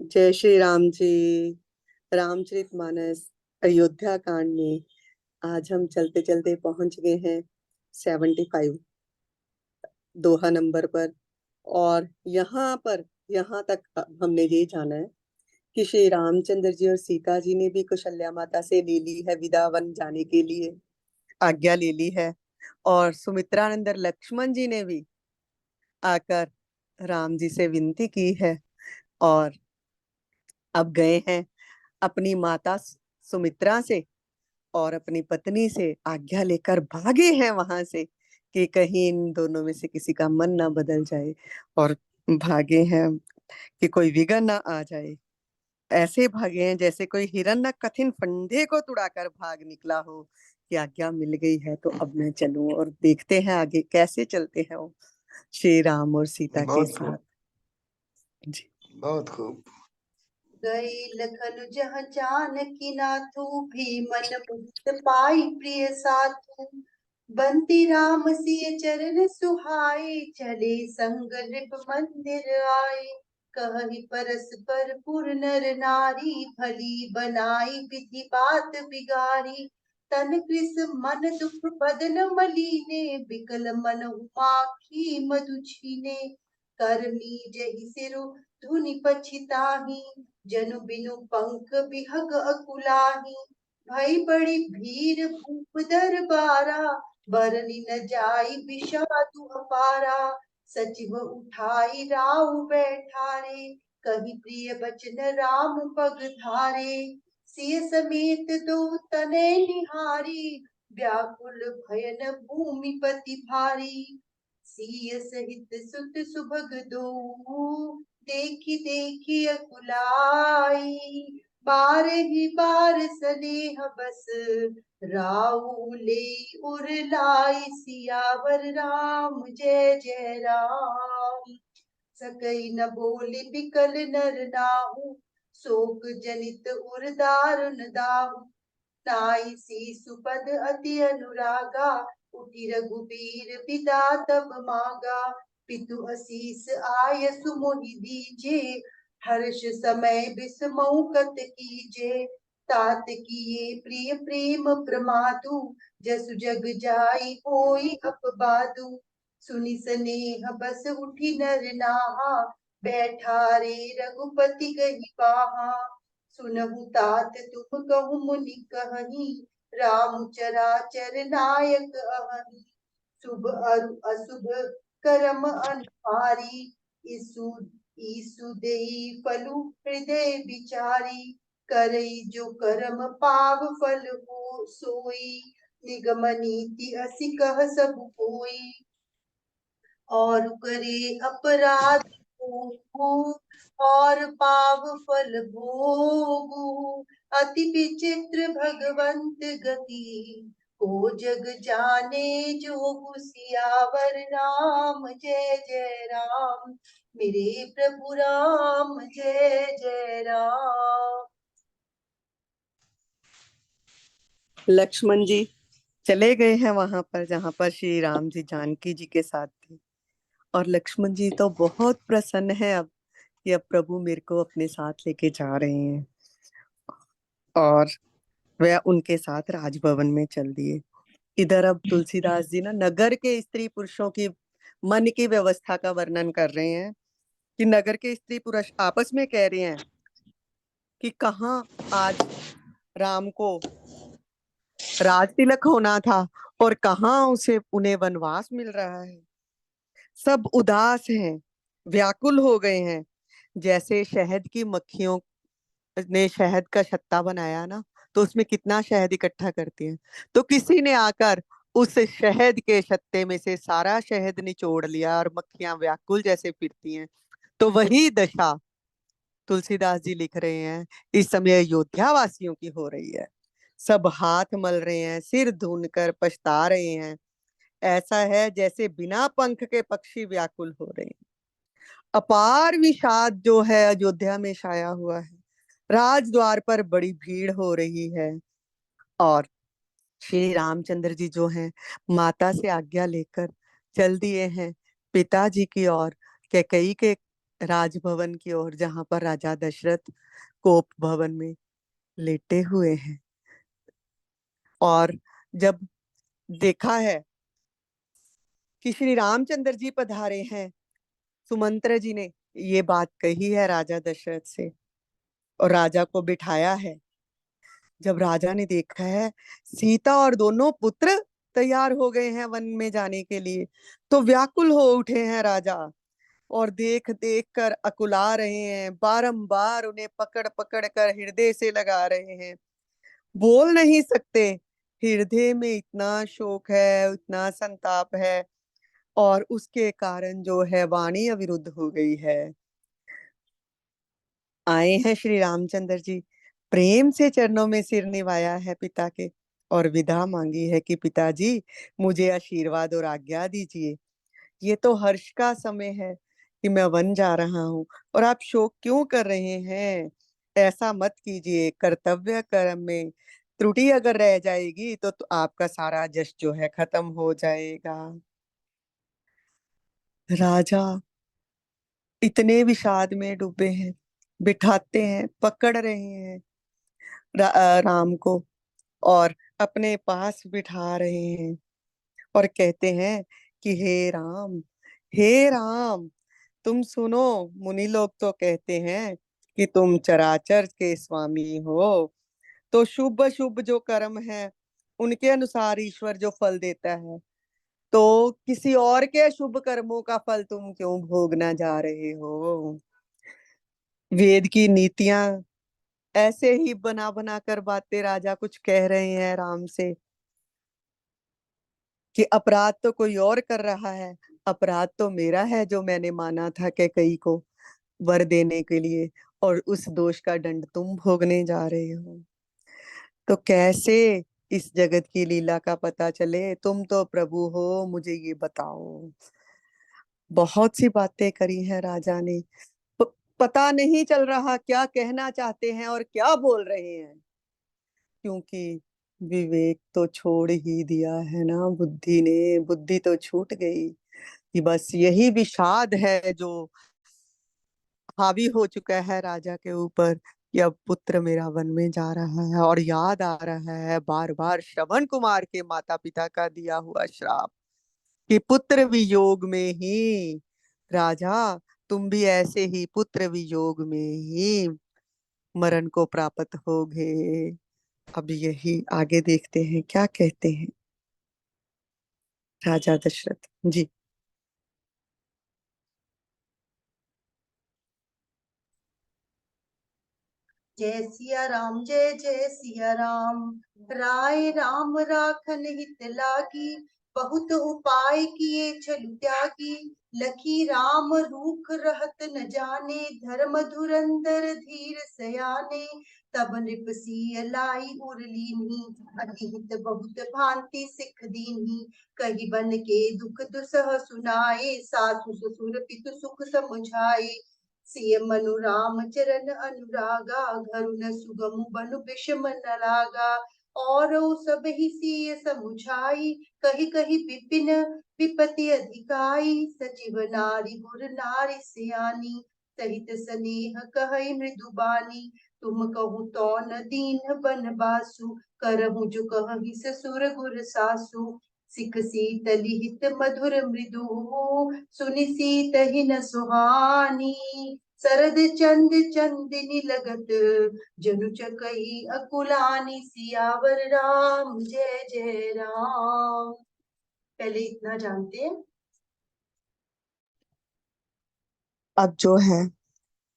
जय श्री राम जी। रामचरितमानस अयोध्या कांड में आज हम चलते चलते पहुंच गए हैं 75 दोहा नंबर पर। और यहाँ तक हमने ये जाना है कि श्री रामचंद्र जी और सीता जी ने भी कौशल्या माता से ले ली है विदा, वन जाने के लिए आज्ञा ले ली है। और सुमित्रानंद लक्ष्मण जी ने भी आकर राम जी से विनती की है और अब गए हैं अपनी माता सुमित्रा से और अपनी पत्नी से आज्ञा लेकर भागे हैं वहां से कि कहीं इन दोनों में से किसी का मन ना बदल जाए। और भागे हैं कि कोई विघ्न ना आ जाए। ऐसे भागे हैं जैसे कोई हिरन न कठिन फंदे को तुड़ाकर भाग निकला हो कि आज्ञा मिल गई है तो अब मैं चलूं। और देखते हैं आगे कैसे चलते हैं वो श्री राम और सीता के बहुत खूब, साथ जी। बहुत खूब। गए लखन जहाँ जानकी नाथू, भी मन मुक्त पाई प्रिय साथू। बंदी राम सिय चरण सुहाए, चले संग नृप मंदिर आए। कहि परस्पर पुर नर नारी, भली बनाई विधि बात बिगारी। तन कृस मन दुख बदन मलीने, बिकल मन माखी मधु छीने। करमी जहि सिरु धुनि पछिताही, जनु बिनु पंख बिहग अकुलाही। भई बड़ी भीर भूप दरबारा, बरनि न जाई विषादु अपारा। सचिव उठाई राउ बैठारे, कही प्रिय बचन राम पग धारे। सिय समेत दो तने निहारी, व्याकुल भयन भूमि पति भारी। सिय सहित सुत सुभग दो, देखी देखी अकुलाई। बार ही बार स्नेह बस, राउ ले उर लाई। सियावर राम जय जय राम। सकई न बोले बिकल नर नाहु, शोक जनित उर दारुन दाहु। नाई सी सुपद अति अनुरागा, उठी रघुबीर पिता तब मांगा। पितु असीस आय सुमोहि दीजे, हर्ष समय बिसमौ कत कीजे। तात किए प्रिय प्रेम प्रमादु, जसु जग जाई होई अपबादु। सुनि स्नेह बस उठी नर नाहा, बैठा रे रघुपति गहि पाहा। सुनहु तात तुम कहु मुनि कहनी, राम चराचर नायक अहनी। शुभ अरु अशुभ करम अनहारी, ईसु ईसु देई फलु हृदय विचारी। करई जो करम पाव फल हो सोई, निगम नीति असि कह सब कोई। और करे अपराध को, और पाव फल भोगु। अति विचित्र भगवंत गति, को जग जाने जोगु। सियावर राम जय जय राम, मेरे प्रभु राम जय जय राम। लक्ष्मण जी चले गए हैं वहां पर जहां पर श्री राम जी जानकी जी के साथ थे। और लक्ष्मण जी तो बहुत प्रसन्न है अब कि अब प्रभु मेरे को अपने साथ लेके जा रहे हैं। और वह उनके साथ राजभवन में चल दिए। इधर अब तुलसीदास जी ना नगर के स्त्री पुरुषों की मन की व्यवस्था का वर्णन कर रहे हैं कि नगर के स्त्री पुरुष आपस में कह रहे हैं कि कहाँ आज राम को राज तिलक होना था और कहाँ उसे उन्हें वनवास मिल रहा है। सब उदास हैं, व्याकुल हो गए हैं। जैसे शहद की मक्खियों ने शहद का छत्ता बनाया ना, तो उसमें कितना शहद इकट्ठा करती हैं। तो किसी ने आकर उस शहद के छत्ते में से सारा शहद निचोड़ लिया और मक्खियां व्याकुल जैसे फिरती हैं। तो वही दशा तुलसीदास जी लिख रहे हैं इस समय अयोध्या वासियों की हो रही है। सब हाथ मल रहे हैं, सिर धुन कर पछता रहे हैं। ऐसा है जैसे बिना पंख के पक्षी व्याकुल हो रहे हैं। अपार विषाद जो है अयोध्या में छाया हुआ है। राजद्वार पर बड़ी भीड़ हो रही है। और श्री रामचंद्र जी जो हैं माता से आज्ञा लेकर चल दिए हैं पिताजी की ओर, कैकेयी के राजभवन की ओर, जहां पर राजा दशरथ कोप भवन में लेटे हुए हैं। और जब देखा है कि श्री रामचंद्र जी पधारे हैं, सुमंत्र जी ने ये बात कही है राजा दशरथ से और राजा को बिठाया है। जब राजा ने देखा है सीता और दोनों पुत्र तैयार हो गए हैं वन में जाने के लिए, तो व्याकुल हो उठे हैं राजा, और देख देख कर अकुला रहे हैं, बारंबार उन्हें पकड़ पकड़ कर हृदय से लगा रहे हैं। बोल नहीं सकते, हृदय में इतना शोक है, इतना संताप है, और उसके कारण जो है वाणी अविरुद्ध हो गई है। आए हैं श्री रामचंद्र जी, प्रेम से चरणों में सिर निवाया है पिता के, और विदा मांगी है कि पिताजी मुझे आशीर्वाद और आज्ञा दीजिए। ये तो हर्ष का समय है कि मैं वन जा रहा हूँ, और आप शोक क्यों कर रहे हैं? ऐसा मत कीजिए, कर्तव्य कर्म में त्रुटि अगर रह जाएगी तो आपका सारा जश जो है खत्म हो जाएगा। राजा इतने विषाद में डूबे हैं, बिठाते हैं, पकड़ रहे हैं राम को, और अपने पास बिठा रहे हैं, और कहते हैं कि हे राम, तुम सुनो, मुनि लोग तो कहते हैं कि तुम चराचर के स्वामी हो, तो शुभ शुभ जो कर्म है उनके अनुसार ईश्वर जो फल देता है, तो किसी और के शुभ कर्मों का फल तुम क्यों भोगना जा रहे हो? वेद की नीतियां ऐसे ही बना बना कर बातें राजा कुछ कह रहे हैं राम से, कि अपराध तो कोई और कर रहा है, अपराध तो मेरा है जो मैंने माना था कैकई को वर देने के लिए, और उस दोष का दंड तुम भोगने जा रहे हो। तो कैसे इस जगत की लीला का पता चले? तुम तो प्रभु हो, मुझे ये बताओ। बहुत सी बातें करी हैं राजा ने, पता नहीं चल रहा क्या कहना चाहते हैं और क्या बोल रहे हैं, क्योंकि विवेक तो छोड़ ही दिया है ना बुद्धि ने, बुद्धि तो छूट गई कि बस यही विषाद है जो हावी हो चुका है राजा के ऊपर, कि अब पुत्र मेरा वन में जा रहा है, और याद आ रहा है बार बार श्रवण कुमार के माता पिता का दिया हुआ श्राप कि पुत्र वियोग में ही राजा, तुम भी ऐसे ही पुत्र वियोग में ही मरण को प्राप्त होगे। अब यही आगे देखते हैं क्या कहते हैं राजा दशरथ जी। जय सिया राम, जय जय सिया राम। राय राम राखन हित लागी, बहुत उपाय किए छलु त्यागी। लखी राम रूख रहत न जाने, धर्म धुरंधर धीर सयाने। तब नृप सिय लाई उर लीन्ही, अति हित बहुत भांति सिख दीन्ही। कही बन के दुख दुसह सुनाए, सासु ससुर पितु सुख समुझाए। सिय मनु राम चरण अनुरागा, घरु न सुगम बनु विषम न लागा। और सब ही सिय समुझाई, कही कही विपिन विपति अधिकाई। सचिव नारी गुर नारी सियानी, सहित स्नेह कहई मृदु बानी। तुम कहु तो न दीन बनबासु, करहु जो कहहि ससुर गुर सासु। सिख सीतल हित मधुर मृदु, सुनि सीत ही न सुहानी। सरद चंद चंदनी लगत, जनु चकई अकुलानी। सियावर राम जय जय राम। पहले इतना जानते हैं। अब जो है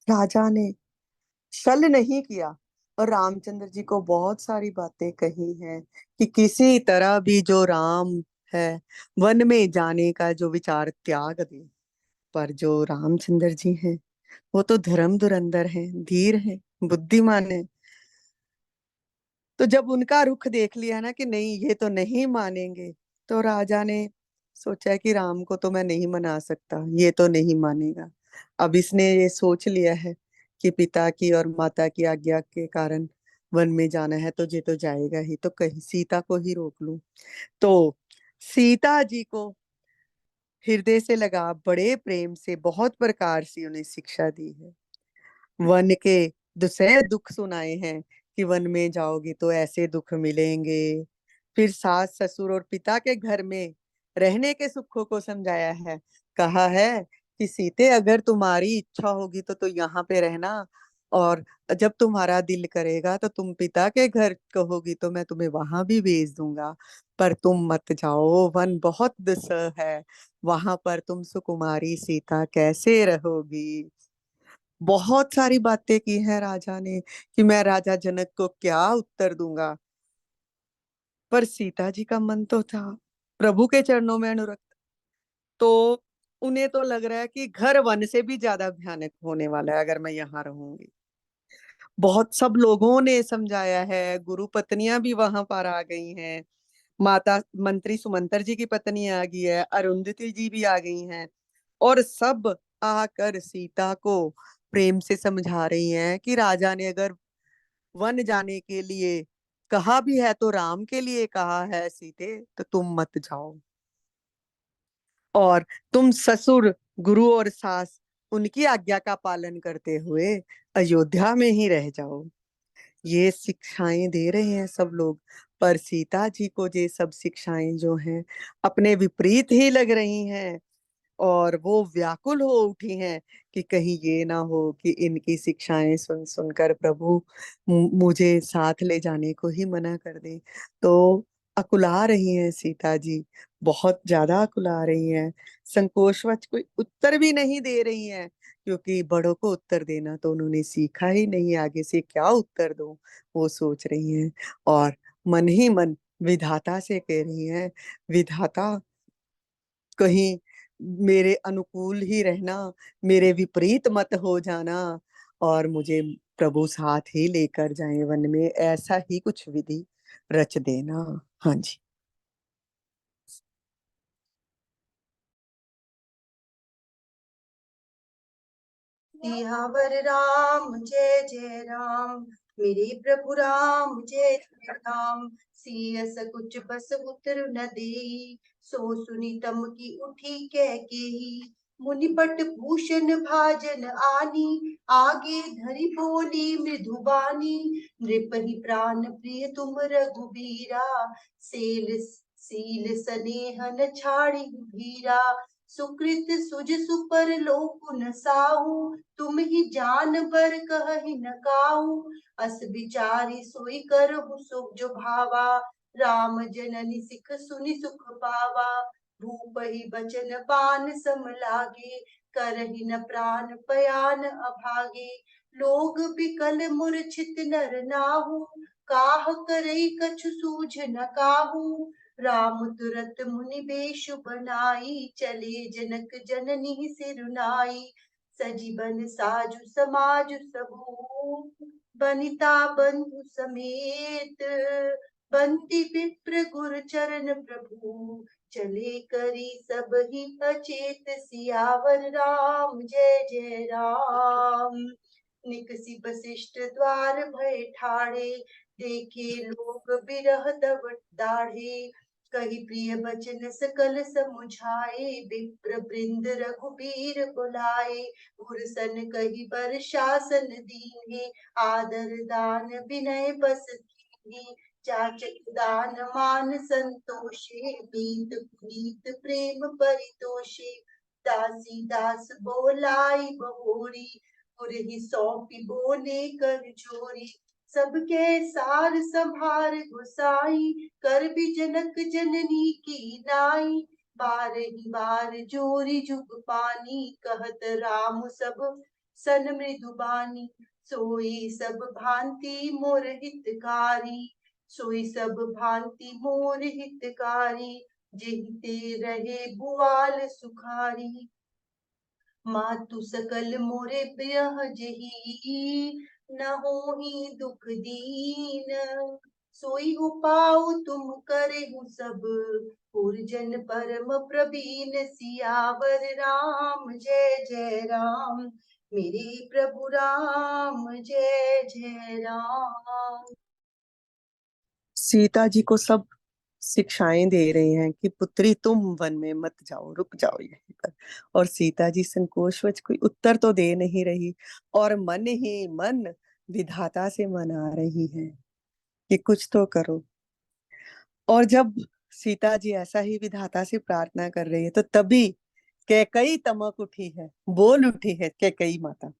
राजा ने छल नहीं किया, और रामचंद्र जी को बहुत सारी बातें कही हैं कि किसी तरह भी जो राम है वन में जाने का जो विचार त्याग दे। पर जो रामचंद्र जी हैं वो तो धर्म धुरंधर हैं, धीर हैं, बुद्धिमान हैं। तो जब उनका रुख देख लिया ना कि नहीं ये तो नहीं मानेंगे, तो राजा ने सोचा कि राम को तो मैं नहीं मना सकता, ये तो नहीं मानेगा। अब इसने ये सोच लिया है कि पिता की और माता की आज्ञा के कारण वन में जाना है, तो ये तो जाएगा ही, तो कहीं सीता को ही रोक लूं। तो सीता जी को हृदय से लगा, बड़े प्रेम से बहुत प्रकार से उन्हें शिक्षा दी है। वन के दुसह दुख सुनाए हैं कि वन में जाओगे तो ऐसे दुख मिलेंगे। फिर सास ससुर और पिता के घर में रहने के सुखों को समझाया है। कहा है कि सीते, अगर तुम्हारी इच्छा होगी तो यहाँ पे रहना, और जब तुम्हारा दिल करेगा तो तुम पिता के घर कहोगी तो मैं तुम्हें वहां भी भेज दूंगा। पर तुम मत जाओ, वन बहुत दुस्सह है, वहां पर तुम सुकुमारी सीता कैसे रहोगी। बहुत सारी बातें की हैं राजा ने कि मैं राजा जनक को क्या उत्तर दूंगा। पर सीता जी का मन तो था प्रभु के चरणों में अनुरक्त। तो उन्हें तो लग रहा है कि घर वन से भी ज्यादा भयानक होने वाला है अगर मैं यहाँ रहूंगी। बहुत सब लोगों ने समझाया है, गुरु पत्नियां भी वहां पर आ गई हैं, माता मंत्री सुमंत्र जी की पत्नी आ गई है, अरुंधति जी भी आ गई हैं, और सब आकर सीता को प्रेम से समझा रही हैं कि राजा ने अगर वन जाने के लिए कहा भी है तो राम के लिए कहा है सीते, तो तुम मत जाओ, और तुम ससुर गुरु और सास उनकी आज्ञा का पालन करते हुए अयोध्या में ही रह जाओ। ये शिक्षाएं दे रहे हैं सब लोग। पर सीता जी को ये सब शिक्षाएं जो हैं अपने विपरीत ही लग रही हैं, और वो व्याकुल हो उठी हैं कि कहीं ये ना हो कि इनकी शिक्षाएं सुन सुनकर प्रभु मुझे साथ ले जाने को ही मना कर दे। तो अकुला रही हैं सीता जी, बहुत ज्यादा अकुला रही हैं। संकोचवश कोई उत्तर भी नहीं दे रही हैं, क्योंकि बड़ों को उत्तर देना तो उन्होंने सीखा ही नहीं, आगे से क्या उत्तर दो वो सोच रही हैं। और मन ही मन विधाता से कह रही हैं, विधाता कहीं मेरे अनुकूल ही रहना, मेरे विपरीत मत हो जाना, और मुझे प्रभु साथ ही लेकर जाए वन में, ऐसा ही कुछ विधि रच देना। हाँ जी। सियावर राम जय जय राम, मेरे प्रभु राम जय जय राम। सिय सकुच बस उतर न देई, सो सुनी तम की उठी कैकेयी। मुनिपट भूषण भाजन आनी, आगे धरि बोली मृदुबानी। नृपहि प्राण प्रिय तुम रघुबीरा, सेल सील सनेह न छाड़ी भीरा। सुकृत सुज सुपर लोकुन साहू, तुम ही जान बर कहि न काहू। अस बिचारी सोई करहु सो जो भावा, राम जननी सिख सुनि सुख पावा। भूप ही बचन बान सम लागे, करहि न प्राण पयान अभागे। लोग बिकल मूर्छित नर नाहु, काह करई कछु सूझ न काहू। राम तुरत मुनि बेश बनाई, चले जनक जननी सिरुनाई। सजीवन साजु समाजु सबू, बनिता बंधु समेत। बंती विप्र गुर चरण प्रभु, चले करी सब ही अचेत। सियावर राम जय जय राम। निकसी वशिष्ठ द्वार भय ठाड़े, देखे लोग बिरह तब दाढ़े। कही प्रिय बचन सकल समुझाए, विप्र वृंद रघुबीर बुलाए। गुरसन कही बर शासन दीन्हे, आदर दान विनय बस कीन्हे। जाचक दान मान संतोषे, मीत पुनीत प्रेम परितोषे। दासी दास बोलाई बहोरी, पुरहि सौंपी बोले कर जोरी। सबके सार संभार गुसाई, कर भी जनक जननी की नाई। बार ही बार जोरी जुग पानी, कहत राम सब सन मृदुबानी। सोई सब भांति मोर हितकारी, सोई सब भांति मोर हितकारी। जेहिते रहे बुआल सुखारी, मातु सकल मोरे ब्याह जही। न होही दुख दीन, सोई उपाउ तुम करहु सब। पुरजन परम प्रवीण, सियावर राम जय जय राम। मेरे प्रभु राम जय जय राम। सीता जी को सब शिक्षाएं दे रहे हैं कि पुत्री तुम वन में मत जाओ, रुक जाओ यहीं पर। और सीता जी संकोचवश कोई उत्तर तो दे नहीं रही, और मन ही मन विधाता से मना रही है कि कुछ तो करो। और जब सीता जी ऐसा ही विधाता से प्रार्थना कर रही है, तो तभी कैकई तमक उठी है, बोल उठी है कैकई माता,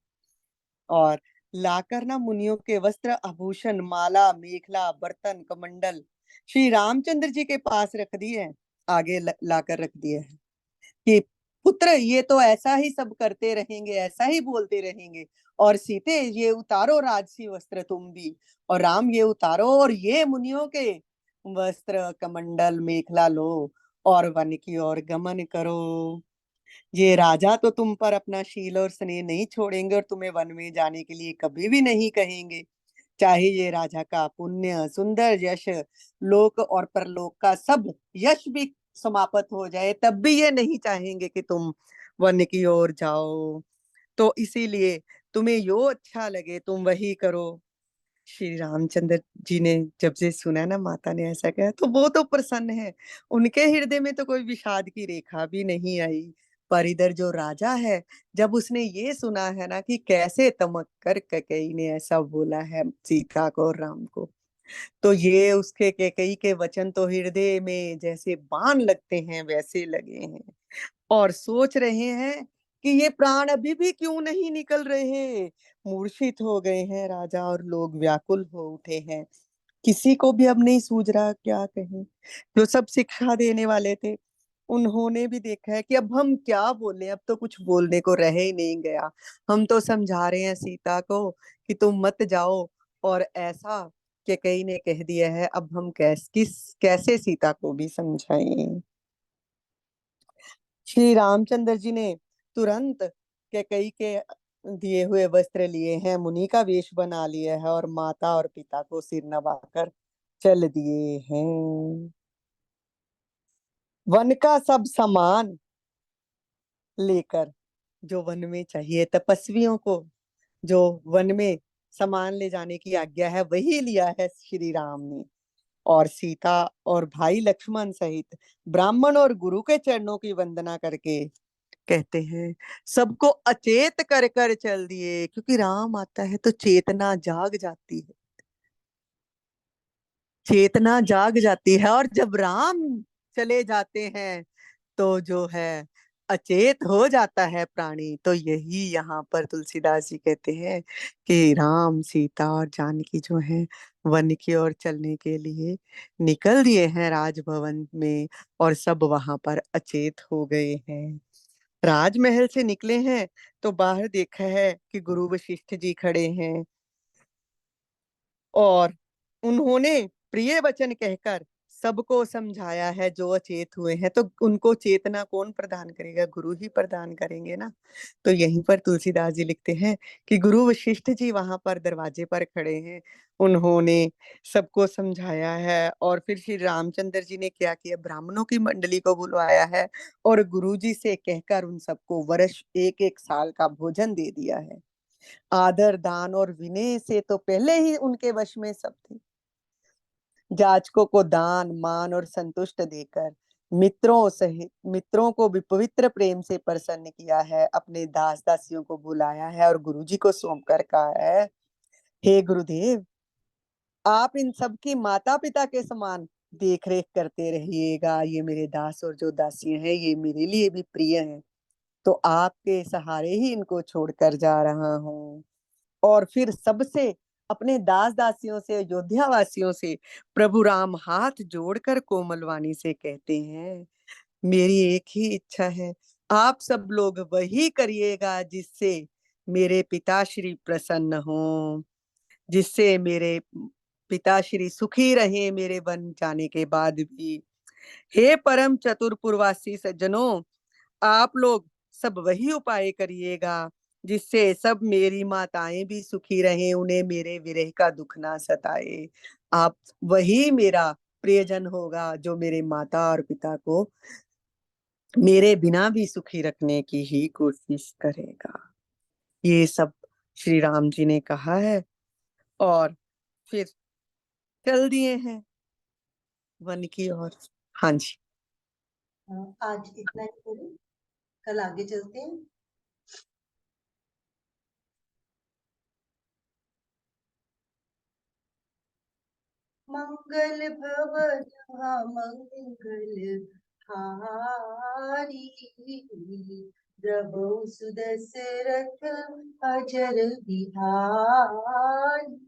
और लाकर ना मुनियों के वस्त्र आभूषण, माला, मेखला, बर्तन, कमंडल श्री रामचंद्र जी के पास रख दिए हैं, आगे लाकर रख दिए हैं कि पुत्र ये तो ऐसा ही सब करते रहेंगे, ऐसा ही बोलते रहेंगे, और सीते ये उतारो राजसी वस्त्र तुम भी, और राम ये उतारो और ये मुनियों के वस्त्र कमंडल मेखला लो और वन की ओर गमन करो। ये राजा तो तुम पर अपना शील और स्नेह नहीं छोड़ेंगे और तुम्हें वन में जाने के लिए कभी भी नहीं कहेंगे। चाहे ये राजा का पुण्य सुंदर यश लोक और परलोक का सब यश भी समाप्त हो जाए, तब भी ये नहीं चाहेंगे कि तुम वन की ओर जाओ। तो इसीलिए तुम्हें जो अच्छा लगे तुम वही करो। श्री रामचंद्र जी ने जब से सुना ना माता ने ऐसा कहा, तो वो तो प्रसन्न है, उनके हृदय में तो कोई विषाद की रेखा भी नहीं आई। पर इधर जो राजा है, जब उसने ये सुना है ना कि कैसे तमक कर कैकेयी ने ऐसा बोला है सीता को और राम को, तो ये उसके कैकेयी के वचन तो हृदय में जैसे बाण लगते हैं वैसे लगे हैं, और सोच रहे हैं कि ये प्राण अभी भी क्यों नहीं निकल रहे। मूर्छित हो गए हैं राजा, और लोग व्याकुल हो उठे हैं। किसी को भी अब नहीं सूझ रहा क्या कहें। जो सब शिक्षा देने वाले थे, उन्होंने भी देखा है कि अब हम क्या बोले, अब तो कुछ बोलने को रह ही नहीं गया। हम तो समझा रहे हैं सीता को कि तुम मत जाओ, और ऐसा कैकेयी ने कह दिया है, अब हम कैसे सीता को भी समझाएं। श्री रामचंद्र जी ने तुरंत कैकेयी के दिए हुए वस्त्र लिए हैं, मुनि का वेश बना लिया है, और माता और पिता को सिर नवाकर चल दिए हैं। वन का सब सामान लेकर, जो वन में चाहिए तपस्वियों को, जो वन में सामान ले जाने की आज्ञा है वही लिया है श्री राम ने। और सीता और भाई लक्ष्मण सहित ब्राह्मण और गुरु के चरणों की वंदना करके कहते हैं, सबको अचेत कर कर चल दिए, क्योंकि राम आता है तो चेतना जाग जाती है, चेतना जाग जाती है, और जब राम चले जाते हैं तो जो है अचेत हो जाता है प्राणी। तो यही यहाँ पर तुलसीदास जी कहते हैं कि राम सीता और जानकी जो है वन की ओर चलने के लिए निकल दिए हैं राजभवन में, और सब वहां पर अचेत हो गए हैं। राजमहल से निकले हैं तो बाहर देखा है कि गुरु वशिष्ठ जी खड़े हैं, और उन्होंने प्रिय वचन कहकर सबको समझाया है। जो अचेत हुए हैं तो उनको चेतना कौन प्रदान करेगा, गुरु ही प्रदान करेंगे ना। तो यहीं पर तुलसीदास जी लिखते हैं कि गुरु वशिष्ठ जी वहां पर दरवाजे पर खड़े हैं, उन्होंने सबको समझाया है। और फिर श्री रामचंद्र जी ने क्या किया, ब्राह्मणों की मंडली को बुलवाया है, और गुरु जी से कहकर उन सबको वर्ष एक एक साल का भोजन दे दिया है। आदर दान और विनय से तो पहले ही उनके वश में सब थे। जाचकों को दान मान और संतुष्ट देकर मित्रों को भी पवित्र प्रेम से प्रसन्न किया है, अपने दास दासियों को बुलाया है और गुरुजी को सौंप कर कहा है, हे गुरुदेव, आप इन सब की माता पिता के समान देख रेख करते रहिएगा। ये मेरे दास और जो दासियां हैं ये मेरे लिए भी प्रिय हैं, तो आपके सहारे ही इनको छोड़कर जा रहा हूँ। और फिर सबसे, अपने दास दासियों से, अयोध्या वासियों से प्रभु राम हाथ जोड़कर कोमल वाणी से कहते हैं, मेरी एक ही इच्छा है, आप सब लोग वही करिएगा जिससे मेरे पिताश्री प्रसन्न हो, जिससे मेरे पिताश्री सुखी रहे मेरे वन जाने के बाद भी। हे परम चतुर पूर्वासी सज्जनों, आप लोग सब वही उपाय करिएगा जिससे सब मेरी माताएं भी सुखी रहें, उन्हें मेरे विरह का दुख ना सताए। आप वही मेरा प्रियजन होगा जो मेरे माता और पिता को मेरे बिना भी सुखी रखने की ही कोशिश करेगा। ये सब श्री राम जी ने कहा है, और फिर चल दिए हैं वन की और। हाँ जी। आज इतना ही करें, कल आगे चलते हैं। मंगल भवन मंगल हारी, प्रभु सुदशरथ अजर बिहारी।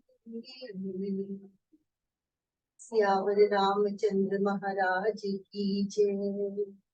सियावर रामचंद्र महाराज की जय।